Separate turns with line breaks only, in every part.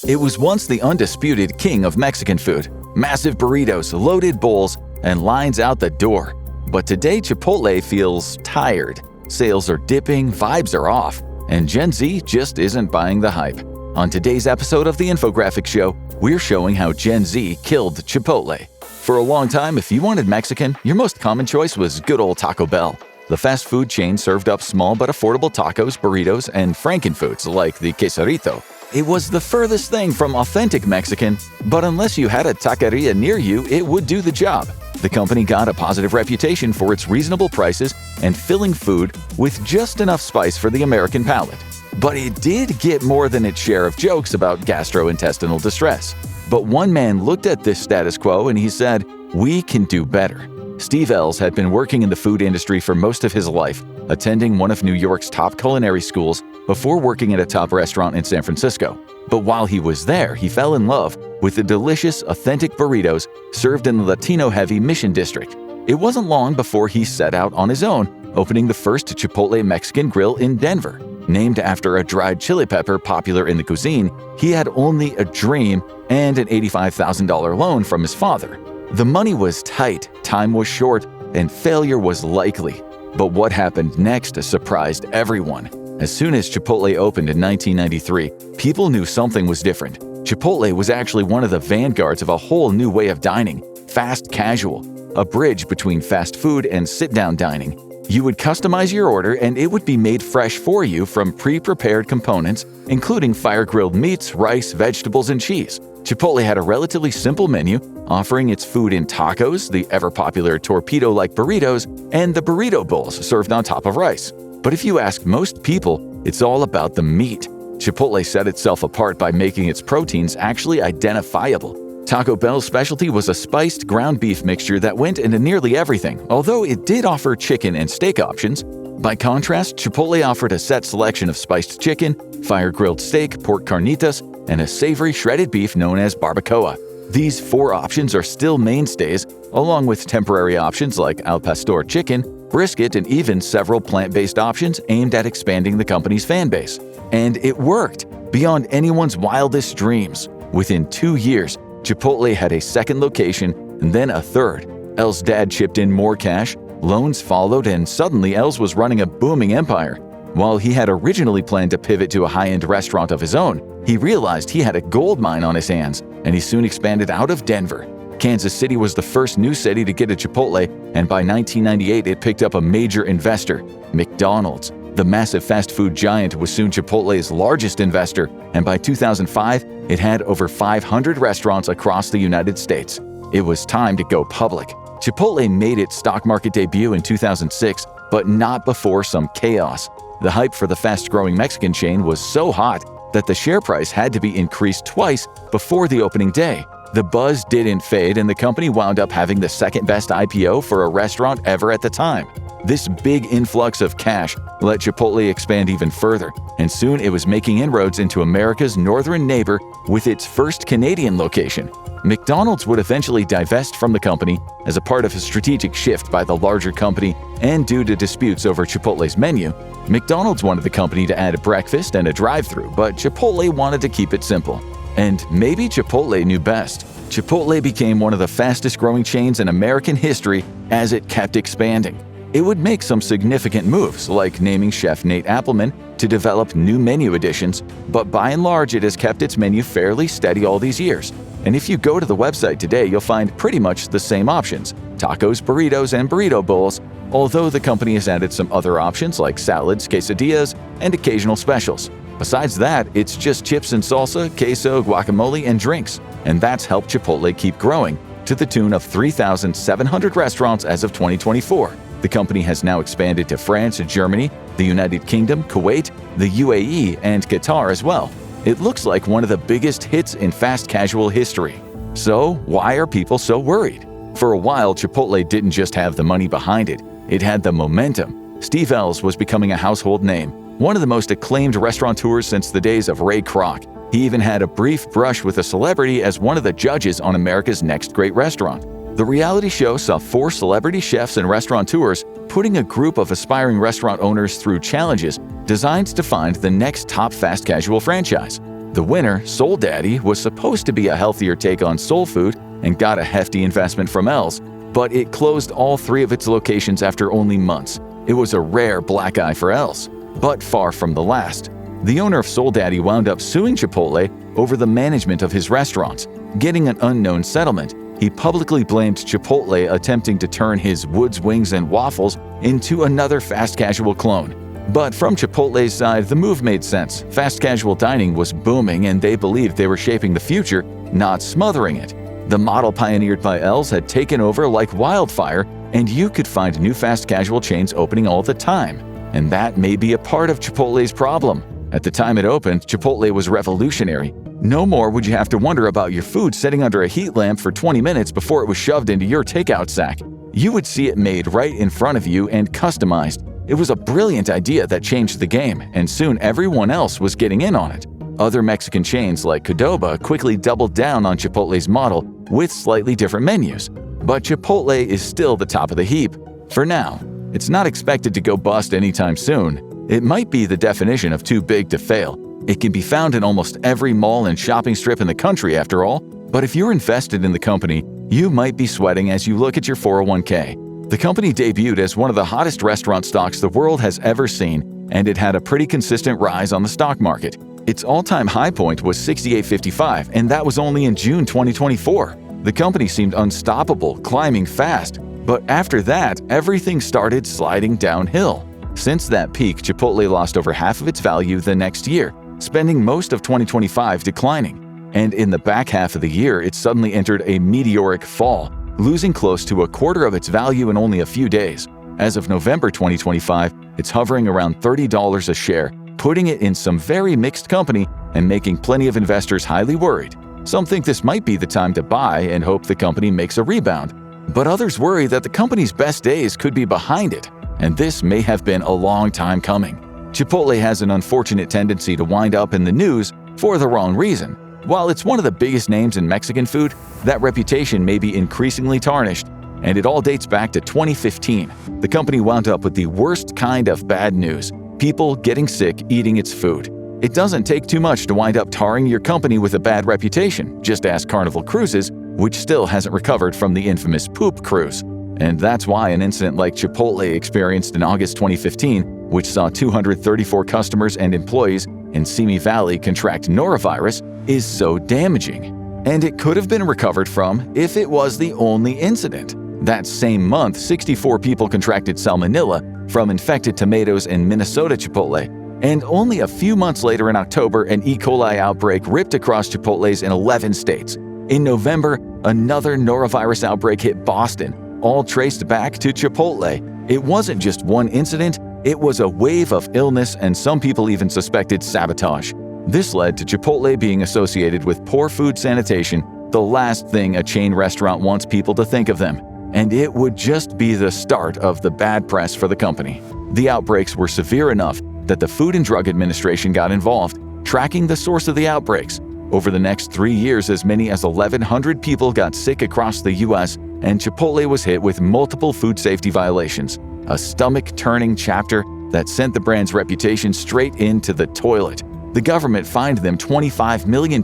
It was once the undisputed king of Mexican food. Massive burritos, loaded bowls, and lines out the door. But today Chipotle feels tired. Sales are dipping, vibes are off, and Gen Z just isn't buying the hype. On today's episode of the Infographics Show, we're showing how Gen Z killed Chipotle. For a long time, if you wanted Mexican, your most common choice was good old Taco Bell. The fast food chain served up small but affordable tacos, burritos, and frankenfoods like the quesarito. It was the furthest thing from authentic Mexican, but unless you had a taqueria near you, it would do the job. The company got a positive reputation for its reasonable prices and filling food with just enough spice for the American palate. But it did get more than its share of jokes about gastrointestinal distress. But one man looked at this status quo and he said, "We can do better." Steve Ells had been working in the food industry for most of his life, attending one of New York's top culinary schools before working at a top restaurant in San Francisco. But while he was there, he fell in love with the delicious, authentic burritos served in the Latino-heavy Mission District. It wasn't long before he set out on his own, opening the first Chipotle Mexican grill in Denver. Named after a dried chili pepper popular in the cuisine, he had only a dream and an $85,000 loan from his father. The money was tight, time was short, and failure was likely. But what happened next surprised everyone. As soon as Chipotle opened in 1993, people knew something was different. Chipotle was actually one of the vanguards of a whole new way of dining, fast casual, a bridge between fast food and sit-down dining. You would customize your order and it would be made fresh for you from pre-prepared components, including fire-grilled meats, rice, vegetables, and cheese. Chipotle had a relatively simple menu, offering its food in tacos, the ever-popular torpedo-like burritos, and the burrito bowls served on top of rice. But if you ask most people, it's all about the meat. Chipotle set itself apart by making its proteins actually identifiable. Taco Bell's specialty was a spiced ground beef mixture that went into nearly everything, although it did offer chicken and steak options. By contrast, Chipotle offered a set selection of spiced chicken, fire-grilled steak, pork carnitas, and a savory shredded beef known as barbacoa. These four options are still mainstays, along with temporary options like al pastor chicken, brisket, and even several plant-based options aimed at expanding the company's fan base. And it worked, beyond anyone's wildest dreams. Within 2 years, Chipotle had a second location and then a third. Ells' dad chipped in more cash, loans followed, and suddenly Ells was running a booming empire. While he had originally planned to pivot to a high-end restaurant of his own, he realized he had a gold mine on his hands, and he soon expanded out of Denver. Kansas City was the first new city to get a Chipotle, and by 1998 it picked up a major investor, McDonald's. The massive fast food giant was soon Chipotle's largest investor, and by 2005, it had over 500 restaurants across the United States. It was time to go public. Chipotle made its stock market debut in 2006, but not before some chaos. The hype for the fast-growing Mexican chain was so hot that the share price had to be increased twice before the opening day. The buzz didn't fade, and the company wound up having the second-best IPO for a restaurant ever at the time. This big influx of cash let Chipotle expand even further, and soon it was making inroads into America's northern neighbor with its first Canadian location. McDonald's would eventually divest from the company as a part of a strategic shift by the larger company, and due to disputes over Chipotle's menu, McDonald's wanted the company to add a breakfast and a drive-thru, but Chipotle wanted to keep it simple. And maybe Chipotle knew best. Chipotle became one of the fastest-growing chains in American history as it kept expanding. It would make some significant moves, like naming chef Nate Appleman to develop new menu additions, but by and large it has kept its menu fairly steady all these years. And if you go to the website today, you'll find pretty much the same options: tacos, burritos, and burrito bowls, although the company has added some other options like salads, quesadillas, and occasional specials. Besides that, it's just chips and salsa, queso, guacamole, and drinks. And that's helped Chipotle keep growing, to the tune of 3,700 restaurants as of 2024. The company has now expanded to France, Germany, the United Kingdom, Kuwait, the UAE, and Qatar as well. It looks like one of the biggest hits in fast casual history. So, why are people so worried? For a while, Chipotle didn't just have the money behind it, it had the momentum. Steve Ells was becoming a household name, one of the most acclaimed restaurateurs since the days of Ray Kroc. He even had a brief brush with a celebrity as one of the judges on America's Next Great Restaurant. The reality show saw 4 celebrity chefs and restaurateurs putting a group of aspiring restaurant owners through challenges designed to find the next top fast casual franchise. The winner, Soul Daddy, was supposed to be a healthier take on soul food and got a hefty investment from Els, but it closed all 3 of its locations after only months. It was a rare black eye for Els, but far from the last. The owner of Soul Daddy wound up suing Chipotle over the management of his restaurants. Getting an unknown settlement, he publicly blamed Chipotle attempting to turn his Woods Wings and Waffles into another fast casual clone. But from Chipotle's side, the move made sense. Fast casual dining was booming and they believed they were shaping the future, not smothering it. The model pioneered by Els had taken over like wildfire, and you could find new fast casual chains opening all the time. And that may be a part of Chipotle's problem. At the time it opened, Chipotle was revolutionary. No more would you have to wonder about your food sitting under a heat lamp for 20 minutes before it was shoved into your takeout sack. You would see it made right in front of you and customized. It was a brilliant idea that changed the game, and soon everyone else was getting in on it. Other Mexican chains like Qdoba quickly doubled down on Chipotle's model with slightly different menus. But Chipotle is still the top of the heap. For now, it's not expected to go bust anytime soon. It might be the definition of too big to fail. It can be found in almost every mall and shopping strip in the country after all. But if you're invested in the company, you might be sweating as you look at your 401k. The company debuted as one of the hottest restaurant stocks the world has ever seen, and it had a pretty consistent rise on the stock market. Its all-time high point was $68.55, and that was only in June 2024. The company seemed unstoppable, climbing fast. But after that, everything started sliding downhill. Since that peak, Chipotle lost over half of its value the next year, spending most of 2025 declining. And in the back half of the year, it suddenly entered a meteoric fall, losing close to a quarter of its value in only a few days. As of November 2025, it's hovering around $30 a share, putting it in some very mixed company and making plenty of investors highly worried. Some think this might be the time to buy and hope the company makes a rebound. But others worry that the company's best days could be behind it, and this may have been a long time coming. Chipotle has an unfortunate tendency to wind up in the news for the wrong reason. While it's one of the biggest names in Mexican food, that reputation may be increasingly tarnished, and it all dates back to 2015. The company wound up with the worst kind of bad news: people getting sick eating its food. It doesn't take too much to wind up tarring your company with a bad reputation. Just ask Carnival Cruises, which still hasn't recovered from the infamous poop cruise. And that's why an incident like Chipotle experienced in August 2015, which saw 234 customers and employees in Simi Valley contract norovirus, is so damaging. And it could have been recovered from if it was the only incident. That same month, 64 people contracted salmonella from infected tomatoes in Minnesota Chipotle. And only a few months later in October, an E. coli outbreak ripped across Chipotles in 11 states. In November, another norovirus outbreak hit Boston, all traced back to Chipotle. It wasn't just one incident, it was a wave of illness, and some people even suspected sabotage. This led to Chipotle being associated with poor food sanitation, the last thing a chain restaurant wants people to think of them. And it would just be the start of the bad press for the company. The outbreaks were severe enough that the Food and Drug Administration got involved, tracking the source of the outbreaks. Over the next 3 years, as many as 1,100 people got sick across the U.S., and Chipotle was hit with multiple food safety violations, a stomach-turning chapter that sent the brand's reputation straight into the toilet. The government fined them $25 million,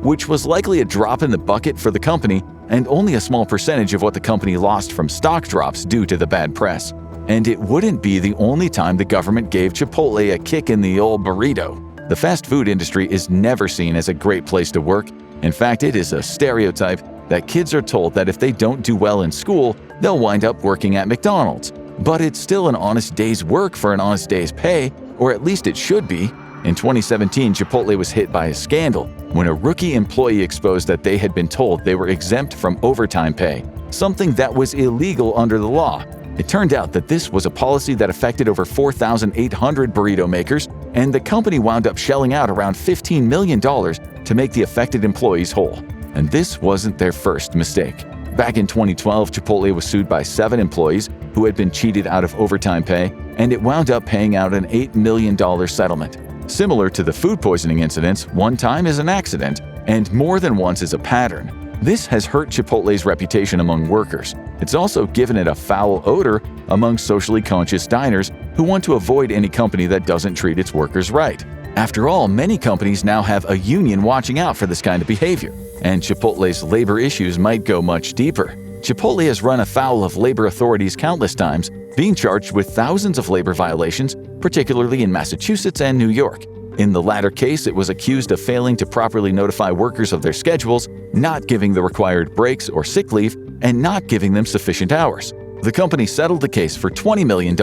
which was likely a drop in the bucket for the company and only a small percentage of what the company lost from stock drops due to the bad press. And it wouldn't be the only time the government gave Chipotle a kick in the old burrito. The fast food industry is never seen as a great place to work. In fact, it is a stereotype that kids are told that if they don't do well in school, they'll wind up working at McDonald's. But it's still an honest day's work for an honest day's pay, or at least it should be. In 2017, Chipotle was hit by a scandal when a rookie employee exposed that they had been told they were exempt from overtime pay, something that was illegal under the law. It turned out that this was a policy that affected over 4,800 burrito makers, and the company wound up shelling out around $15 million to make the affected employees whole. And this wasn't their first mistake. Back in 2012, Chipotle was sued by 7 employees who had been cheated out of overtime pay, and it wound up paying out an $8 million settlement. Similar to the food poisoning incidents, one time is an accident, and more than once is a pattern. This has hurt Chipotle's reputation among workers. It's also given it a foul odor among socially conscious diners who want to avoid any company that doesn't treat its workers right. After all, many companies now have a union watching out for this kind of behavior, and Chipotle's labor issues might go much deeper. Chipotle has run afoul of labor authorities countless times, being charged with thousands of labor violations, particularly in Massachusetts and New York. In the latter case, it was accused of failing to properly notify workers of their schedules, not giving the required breaks or sick leave, and not giving them sufficient hours. The company settled the case for $20 million,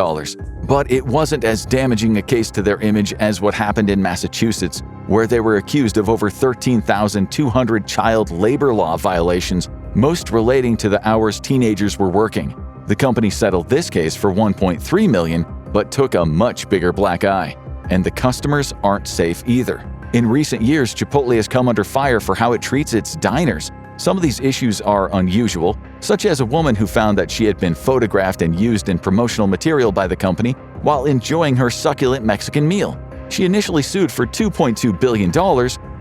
but it wasn't as damaging a case to their image as what happened in Massachusetts, where they were accused of over 13,200 child labor law violations, most relating to the hours teenagers were working. The company settled this case for $1.3 million, but took a much bigger black eye. And the customers aren't safe either. In recent years, Chipotle has come under fire for how it treats its diners. Some of these issues are unusual, such as a woman who found that she had been photographed and used in promotional material by the company while enjoying her succulent Mexican meal. She initially sued for $2.2 billion,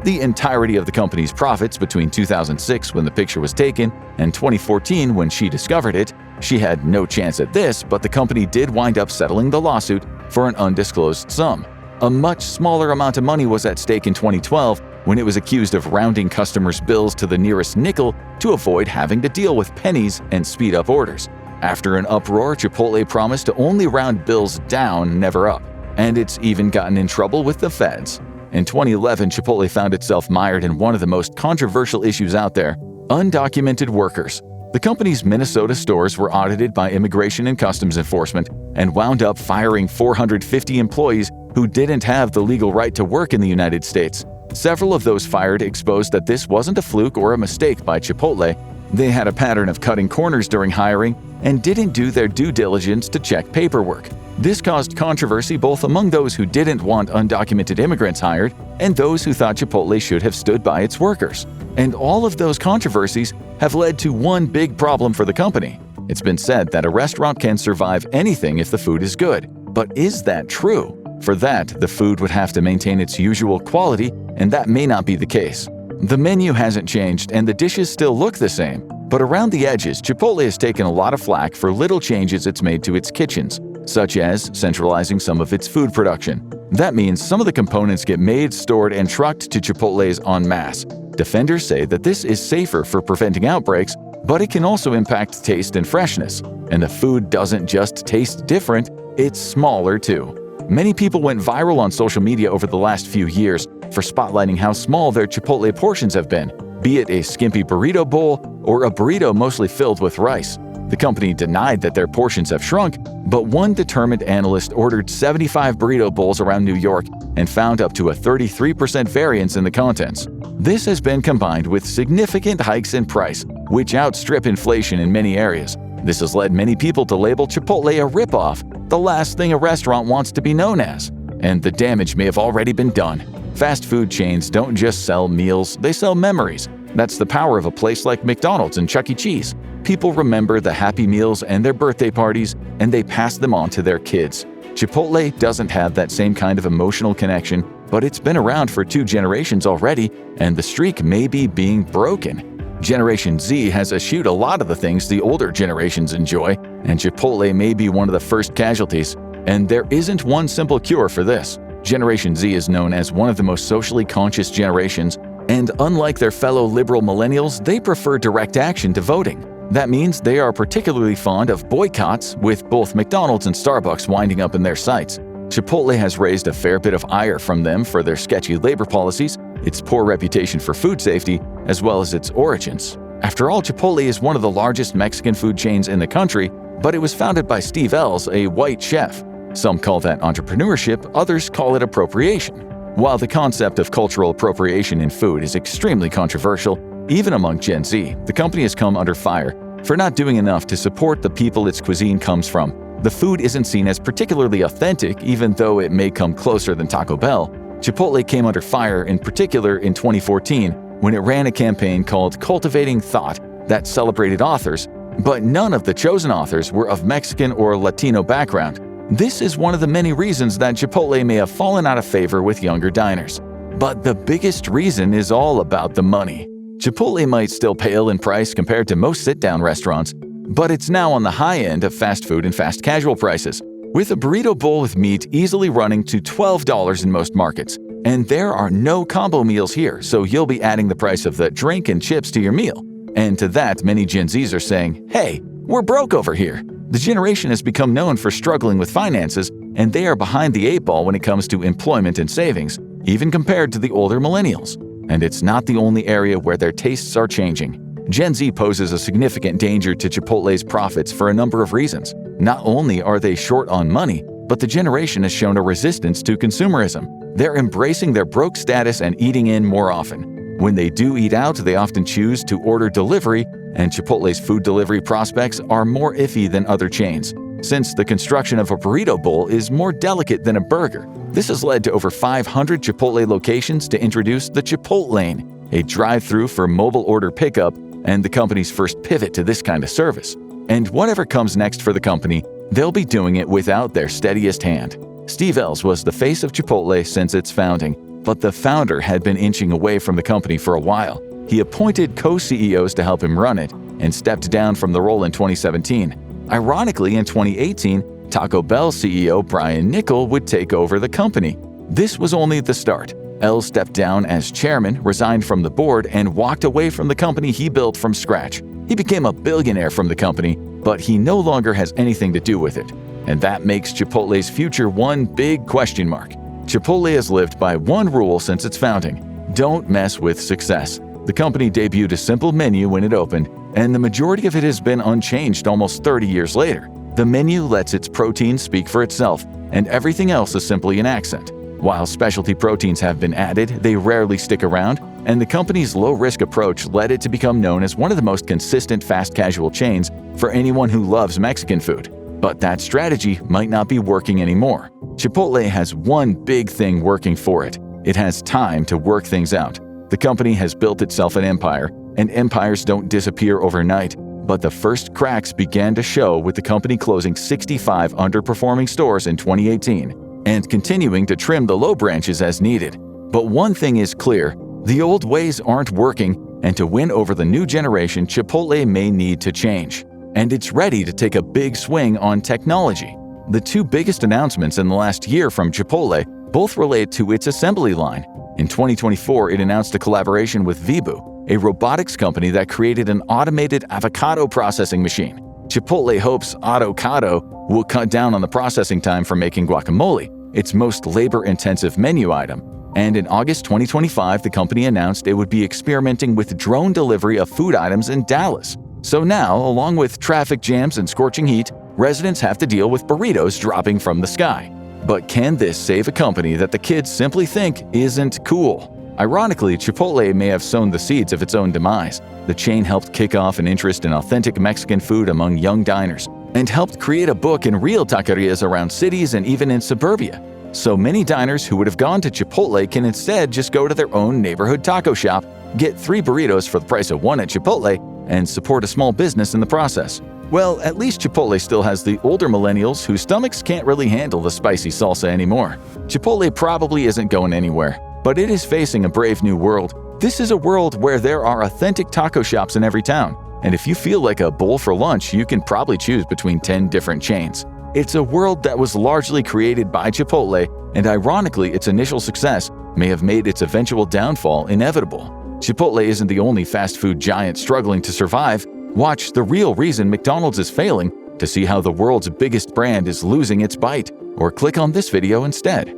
the entirety of the company's profits between 2006, when the picture was taken, and 2014, when she discovered it. She had no chance at this, but the company did wind up settling the lawsuit for an undisclosed sum. A much smaller amount of money was at stake in 2012, when it was accused of rounding customers' bills to the nearest nickel to avoid having to deal with pennies and speed up orders. After an uproar, Chipotle promised to only round bills down, never up. And it's even gotten in trouble with the feds. In 2011, Chipotle found itself mired in one of the most controversial issues out there: undocumented workers. The company's Minnesota stores were audited by Immigration and Customs Enforcement and wound up firing 450 employees who didn't have the legal right to work in the United States. Several of those fired exposed that this wasn't a fluke or a mistake by Chipotle. They had a pattern of cutting corners during hiring and didn't do their due diligence to check paperwork. This caused controversy both among those who didn't want undocumented immigrants hired and those who thought Chipotle should have stood by its workers. And all of those controversies have led to one big problem for the company. It's been said that a restaurant can survive anything if the food is good. But is that true? For that, the food would have to maintain its usual quality, and that may not be the case. The menu hasn't changed and the dishes still look the same, but around the edges, Chipotle has taken a lot of flack for little changes it's made to its kitchens, such as centralizing some of its food production. That means some of the components get made, stored, and trucked to Chipotle's en masse. Defenders say that this is safer for preventing outbreaks, but it can also impact taste and freshness. And the food doesn't just taste different, it's smaller too. Many people went viral on social media over the last few years for spotlighting how small their Chipotle portions have been, be it a skimpy burrito bowl or a burrito mostly filled with rice. The company denied that their portions have shrunk, but one determined analyst ordered 75 burrito bowls around New York and found up to a 33% variance in the contents. This has been combined with significant hikes in price, which outstrip inflation in many areas. This has led many people to label Chipotle a ripoff, the last thing a restaurant wants to be known as. And the damage may have already been done. Fast food chains don't just sell meals, they sell memories. That's the power of a place like McDonald's and Chuck E. Cheese. People remember the Happy Meals and their birthday parties, and they pass them on to their kids. Chipotle doesn't have that same kind of emotional connection, but it's been around for 2 generations already, and the streak may be being broken. Generation Z has eschewed a lot of the things the older generations enjoy, and Chipotle may be one of the first casualties. And there isn't one simple cure for this. Generation Z is known as one of the most socially conscious generations, and unlike their fellow liberal millennials, they prefer direct action to voting. That means they are particularly fond of boycotts, with both McDonald's and Starbucks winding up in their sights. Chipotle has raised a fair bit of ire from them for their sketchy labor policies, its poor reputation for food safety, as well as its origins. After all, Chipotle is one of the largest Mexican food chains in the country, but it was founded by Steve Ells, a white chef. Some call that entrepreneurship, others call it appropriation. While the concept of cultural appropriation in food is extremely controversial, even among Gen Z, the company has come under fire for not doing enough to support the people its cuisine comes from. The food isn't seen as particularly authentic, even though it may come closer than Taco Bell. Chipotle came under fire in particular in 2014 when it ran a campaign called Cultivating Thought that celebrated authors, but none of the chosen authors were of Mexican or Latino background. This is one of the many reasons that Chipotle may have fallen out of favor with younger diners. But the biggest reason is all about the money. Chipotle might still pale in price compared to most sit-down restaurants, but it's now on the high end of fast food and fast casual prices, with a burrito bowl with meat easily running to $12 in most markets. And there are no combo meals here, so you'll be adding the price of the drink and chips to your meal. And to that, many Gen Zs are saying, hey, we're broke over here. The generation has become known for struggling with finances, and they are behind the eight ball when it comes to employment and savings, even compared to the older millennials. And it's not the only area where their tastes are changing. Gen Z poses a significant danger to Chipotle's profits for a number of reasons. Not only are they short on money, but the generation has shown a resistance to consumerism. They're embracing their broke status and eating in more often. When they do eat out, they often choose to order delivery, and Chipotle's food delivery prospects are more iffy than other chains, since the construction of a burrito bowl is more delicate than a burger. This has led to over 500 Chipotle locations to introduce the Chipotlane, a drive-through for mobile order pickup, and the company's first pivot to this kind of service. And whatever comes next for the company, they'll be doing it without their steadiest hand. Steve Ells was the face of Chipotle since its founding, but the founder had been inching away from the company for a while. He appointed co-CEOs to help him run it and stepped down from the role in 2017. Ironically, in 2018, Taco Bell CEO Brian Niccol would take over the company. This was only the start. Ells stepped down as chairman, resigned from the board, and walked away from the company he built from scratch. He became a billionaire from the company, but he no longer has anything to do with it. And that makes Chipotle's future one big question mark. Chipotle has lived by one rule since its founding: don't mess with success. The company debuted a simple menu when it opened, and the majority of it has been unchanged almost 30 years later. The menu lets its protein speak for itself, and everything else is simply an accent. While specialty proteins have been added, they rarely stick around, and the company's low-risk approach led it to become known as one of the most consistent fast casual chains for anyone who loves Mexican food. But that strategy might not be working anymore. Chipotle has one big thing working for it. It has time to work things out. The company has built itself an empire, and empires don't disappear overnight. But the first cracks began to show with the company closing 65 underperforming stores in 2018 and continuing to trim the low branches as needed. But one thing is clear: the old ways aren't working, and to win over the new generation, Chipotle may need to change. And it's ready to take a big swing on technology. The two biggest announcements in the last year from Chipotle both relate to its assembly line. In 2024, it announced a collaboration with Vibu, a robotics company that created an automated avocado processing machine. Chipotle hopes Avocado will cut down on the processing time for making guacamole, its most labor-intensive menu item. And in August 2025, the company announced it would be experimenting with drone delivery of food items in Dallas. So now, along with traffic jams and scorching heat, residents have to deal with burritos dropping from the sky. But can this save a company that the kids simply think isn't cool? Ironically, Chipotle may have sown the seeds of its own demise. The chain helped kick off an interest in authentic Mexican food among young diners and helped create a book in real taquerias around cities and even in suburbia. So many diners who would have gone to Chipotle can instead just go to their own neighborhood taco shop, get 3 burritos for the price of 1 at Chipotle, and support a small business in the process. Well, at least Chipotle still has the older millennials whose stomachs can't really handle the spicy salsa anymore. Chipotle probably isn't going anywhere, but it is facing a brave new world. This is a world where there are authentic taco shops in every town, and if you feel like a bowl for lunch, you can probably choose between 10 different chains. It's a world that was largely created by Chipotle, and ironically, its initial success may have made its eventual downfall inevitable. Chipotle isn't the only fast food giant struggling to survive. Watch The Real Reason McDonald's is Failing to see how the world's biggest brand is losing its bite, or click on this video instead.